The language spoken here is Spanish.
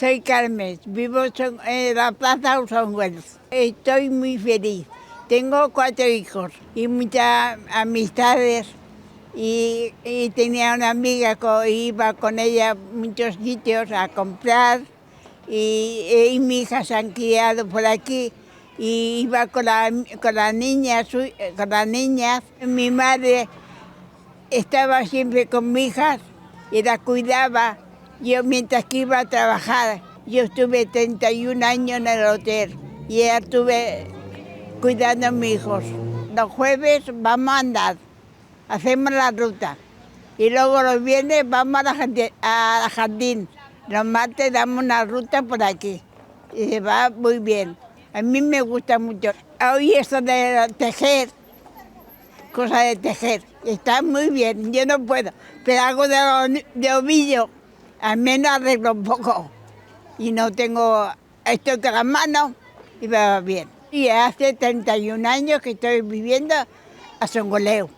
Soy Carmen, vivo en la Plaza Ausangüels. Estoy muy feliz. Tengo 4 hijos y muchas amistades. Y tenía una amiga que iba con ella a muchos sitios a comprar. Y mi hija se han criado por aquí. Y iba con las niñas. Mi madre estaba siempre con mis hijas y las cuidaba. Yo mientras que iba a trabajar, yo estuve 31 años en el hotel y ya estuve cuidando a mis hijos. Los jueves vamos a andar, hacemos la ruta y luego los viernes vamos a la jardín. Los martes damos una ruta por aquí y se va muy bien. A mí me gusta mucho. Hoy esto de tejer, cosa de tejer, está muy bien. Yo no puedo, pero hago de ovillo. Al menos arreglo un poco y no tengo, estoy con las manos y me va bien. Y hace 31 años que estoy viviendo a Songoleu.